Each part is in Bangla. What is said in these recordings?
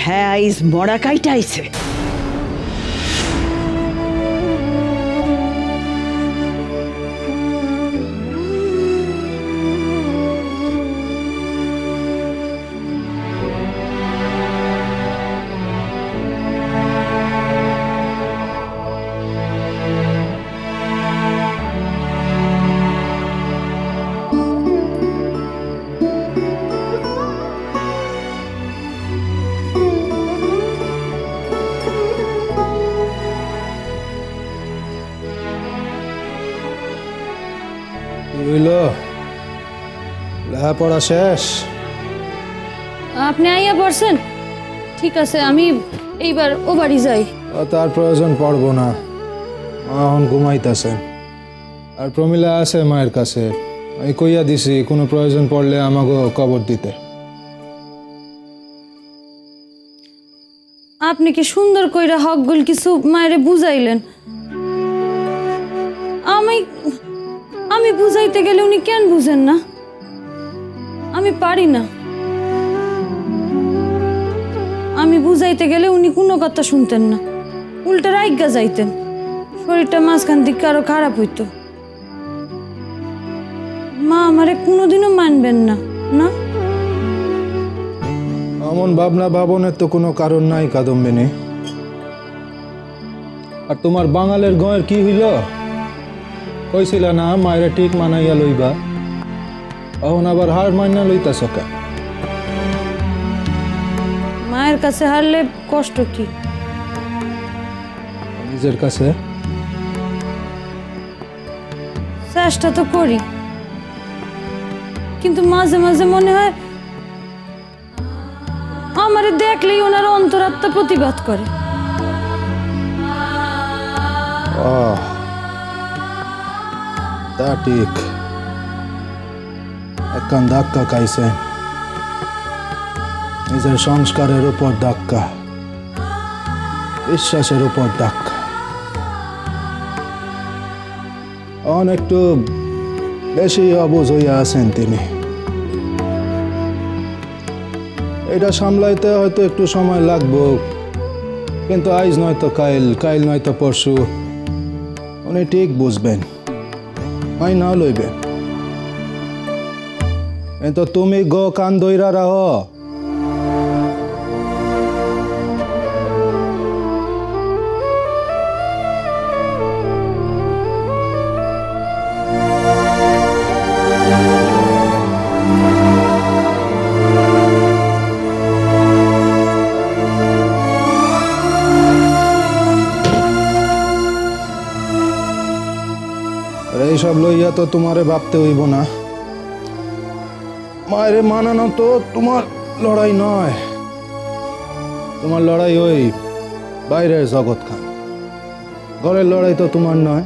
হ্যাঁ আইজ মরা কাইটা আইছে। লেখাপড়া শেষ? আপনি আইয়া পড়ছেন? ঠিক আছে, আমি এইবার ও বাড়ি যাই। তার প্রয়োজন পড়বো না, এখন ঘুমাইতেছেন। আর প্রমিলা আছে মায়ের কাছে, আমি কইয়া দিছি কোনো প্রয়োজন পড়লে আমাকে খবর দিতে। আপনি কি সুন্দর কইরা হকগুল কিছু মায়েরে বুঝাইলেন। আমি বুঝাইতে গেলে উনি কেন বুঝেন না? আমি পারি না। আমি বুঝাইতে গেলে উনি কোনো কথা শুনতেন না, উল্টা রাইগা যাইতেন। শরীরটা মাঝখান দিকে আরো খারাপ হইতো। মা আমারে কোনোদিনও মানবেন না। না, এমন ভাবনা ভাবনের তো কোনো কারণ নাই কাদম্বিনী। আর তোমার বাঙালের গয়ের কি হইল? কইছিল না মায়েরা ঠিক মানাইয়া লইবা, এখন আবার হার মাইনা লইতাছ কেন? মায়ের কাছে হারলে কষ্ট কি? নিজের কাছে চেষ্টা তো করি, কিন্তু মাঝে মাঝে মনে হয় আমারে দেখলেই ওনার অন্তরাত্মা প্রতিবাদ করে। তা ঠিক, একখান ধাক্কা খাইছেন, নিজের সংস্কারের উপর ধাক্কা, বিশ্বাসের উপর ধাক্কা। একটু বেশি অবুঝ হইয়া আছেন তিনি। এটা সামলাইতে হয়তো একটু সময় লাগবো, কিন্তু আইজ নয়তো কাইল, কাইল নয়তো পরশু উনি ঠিক বুঝবেন, মাইনা লইবেন। কিন্তু তুমি গো কান দইরা রাহ। এইসব লইয়া তো তোমারে ভাবতে হইব না। মায়েরে মানানো তো তোমার লড়াই নয়, তোমার লড়াই ওই বাইরের জগৎ খান। ঘরের লড়াই তো তোমার নয়।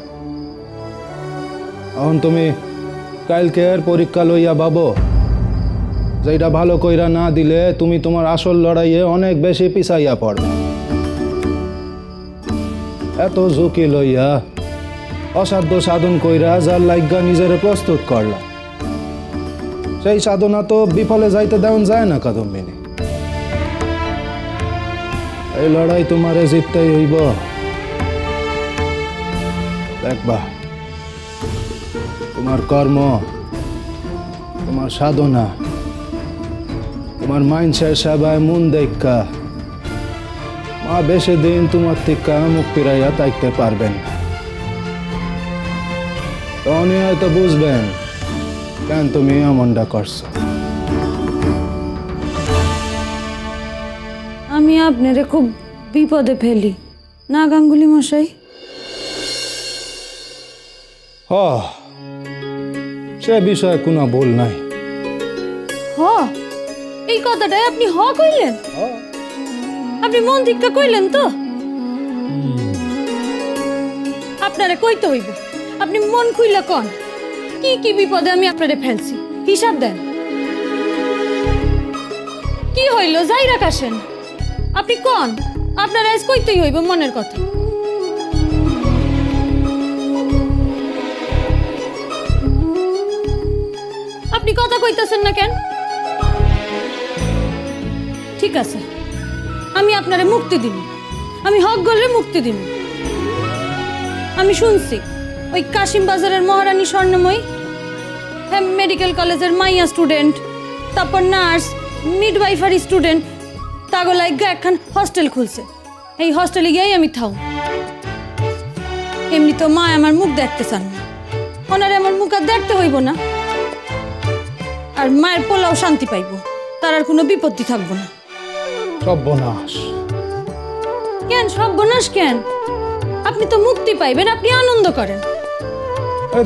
এখন তুমি কালকের পরীক্ষা লইয়া ভাবো, যেটা ভালো কইরা না দিলে তুমি তোমার আসল লড়াইয়ে অনেক বেশি পিছাইয়া পড়বে। এত ঝুঁকি লইয়া অসাধ্য সাধন কইরা যার লাইগা নিজের প্রস্তুত করলা, সেই সাধনা তো বিফলে যাইতে দেওয়া যায় না কাদম্বিনী। এই লড়াই তোমারে জিততেই হইব। দেখবা তোমার কর্ম, তোমার সাধনা, তোমার মানুষের সেবায় মন দেখা মা বেশি দিন তোমার থেকে মুখ ফিরাইয়া থাকতে পারবেন না। উনি হয়তো বুঝবেন কেন তুমি এমনটা করছো। আমি আপনারে খুব বিপদে ফেলি না গাঙ্গুলি মশাই? সে বিষয়ে কোনো ভুল নাই। এই কথাটাই আপনি কইলেন? আপনি মন দীক্ষা কইলেন তো? আপনারে কইতে হইব, আপনি মন খুইলা কন কি কি বিপদে আমি আপনারে ফেলছি, হিসাব দেন। কি হইল যাই রাখাসেন, আপনি কন, আপনার আজ কইতেই হইব মনের কথা। আপনি কথা কইতেছেন না কেন? ঠিক আছে, আমি আপনারে মুক্তি দিব, আমি হক গলে মুক্তি দিব। আমি শুনছি ওই কাশিম বাজারের মহারানী স্বর্ণময়ী, হ্যাঁ মেডিকেল কলেজের মাইয়া স্টুডেন্ট, তারপর নার্স, মিডওয়াইফারি স্টুডেন্ট, তাগোলাই একখান হস্টেল খুলছে। এই হস্টেলে গিয়েই আমি থাও। এমনি তো মা আমার মুখ দেখতে চান না, ওনারে আমার মুখ আর দেখতে হইব না, আর মায়ের পোলাও শান্তি পাইব, তার আর কোনো বিপত্তি থাকবো না। সর্বনাশ। কেন সর্বনাশ কেন? আপনি তো মুক্তি পাইবেন, আপনি আনন্দ করেন।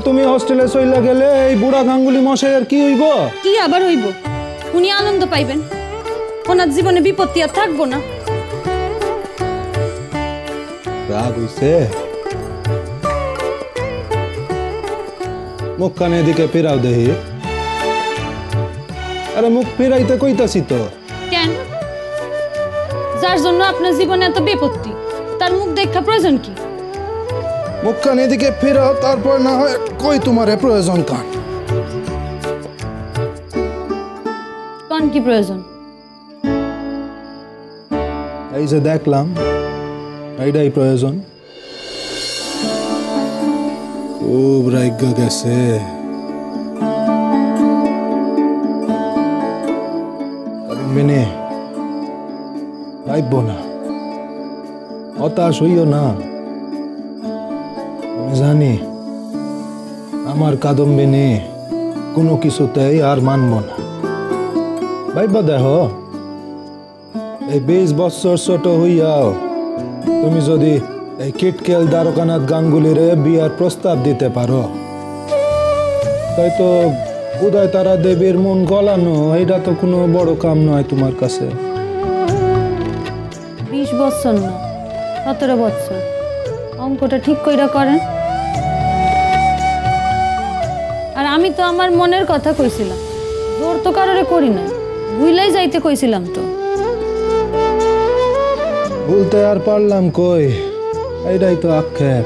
তুমি হস্টেলে চইলা গেলে এই বুড়া গাঙ্গুলি মশাইয়ের কি হইব? কি আবার হইব? উনি আনন্দ পাইবেন, ওনার জীবনে বিপত্তি আর থাকবো না। রাগ হইছে? মুখ কানে এদিকে ফেরাও দেহি। আরে মুখ ফেরাইতে কইতাছি তো। কেন? যার জন্য আপনার জীবনে এত বিপত্তি, তার মুখ দেখা প্রয়োজন কি? মুখ কানে এদিকে ফেরাও, তারপর না হয় কই তোমারে প্রয়োজন কান। কোন কি প্রয়োজন? এই যে দেখলাম, এইটাই প্রয়োজন। খুব রাগ্য গেছে। মেনে ভাইব না, হতাশ হইও না। আমি জানি আমার কাদম্বিনী কোনো কিছুতেই আর মানব না। ভাইবা দেহ, এই 20 বছর ছোট হইয়াও তুমি যদি এই কিটকেল দ্বারকানাথ গাঙ্গুলিরে বিয়ার প্রস্তাব দিতে পারো, তাই তো উদয় তারা দেবীর মন গলানো, এটা তো কোনো বড় কাম নয় তোমার কাছে। 20 বছর না, 17 বছর। অঙ্কটা ঠিক কইরা করেন। আর আমি তো আমার মনের কথা কইছিলাম, জোর তো কারোরে করি না, ভুলাই যাইতে কইছিলাম তো। বলতে আর পারলাম কই, এইটাই তো আক্ষেপ।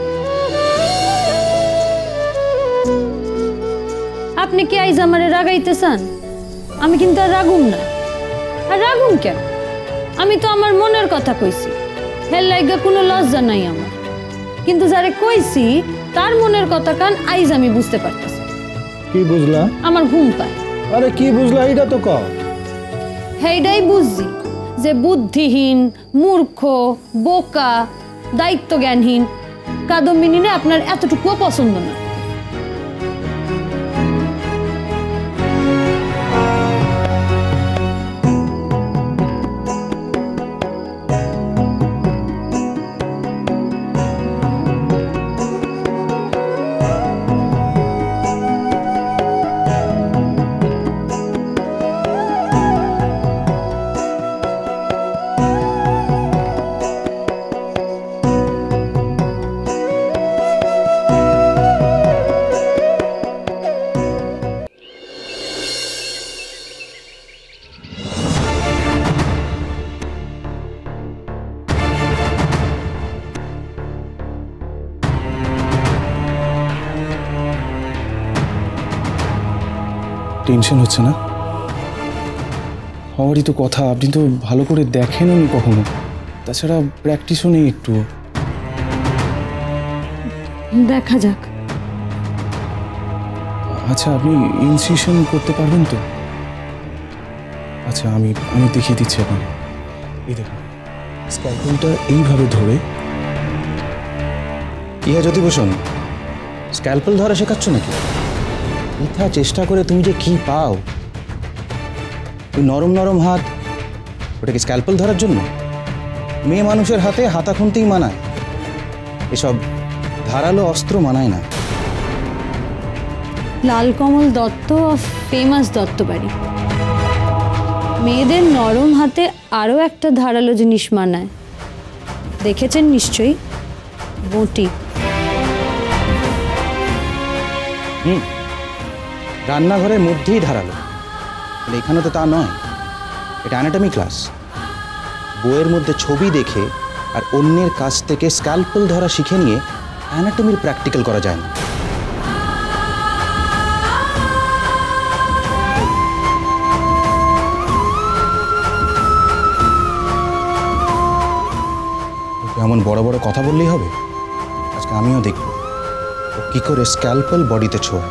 আপনি কি আইজ আমারে রাগাইতে চান? আমি কিন্তু আর রাগুম না। আর রাগুম কেন? আমি তো আমার মনের কথা কইছি, হেল লাইগা কোনো লজ্জা নাই আমার। কিন্তু যারে কইছি তার মনের কথা কান আইজ আমি বুঝতে পারতেছি। কি বুঝলা? আমার ঘুম পায়। আরে কি বুঝলা এটা তো কও। হেইডাই বুঝছি যে বুদ্ধিহীন, মূর্খ, বোকা, দায়িত্ব জ্ঞানহীন কাদম্বিনীরে আপনার এতটুকুও পছন্দ না। টেনশন হচ্ছে না? হওয়ারই তো কথা, আপনি তো ভালো করে দেখেননি কখনো, তাছাড়া প্র্যাকটিসও নেই একটু। দেখা যাক। আচ্ছা, আপনি ইনসিশন করতে পারবেন তো? আচ্ছা, আমি দেখিয়ে দিচ্ছি আপনাকে। এই দেখুন, স্ক্যালপেলটা এইভাবে ধরে। কি হয় জ্যোতিভূষণ, স্ক্যালপেল ধরা শেখাচ্ছ নাকি? মিথ্যা চেষ্টা করে তুমি যে কি পাও? ওই নরম নরম হাত, ওটা কি স্ক্যালপেল ধরার জন্য? মেয়ে মানুষের হাতে হাতা খুনতেই মানায়, এসব ধারালো অস্ত্র মানায় না। লালকমল দত্ত অফ ফেমাস দত্ত বাড়ি। মেয়েদের নরম হাতে আরও একটা ধারালো জিনিস মানায়, দেখেছেন নিশ্চয়ই, বটি। রান্নাঘরের মধ্যেই ধারালো, এখানে তো তা নয়। এটা অ্যানাটমি ক্লাস। বইয়ের মধ্যে ছবি দেখে আর অন্যের কাছ থেকে স্ক্যালপেল ধরা শিখে নিয়ে অ্যানাটমির প্র্যাকটিক্যাল করা যায় না। এমন বড় বড় কথা বললেই হবে? আজকে আমিও দেখব ও কী করে স্ক্যালপেল বডিতে ছোঁয়।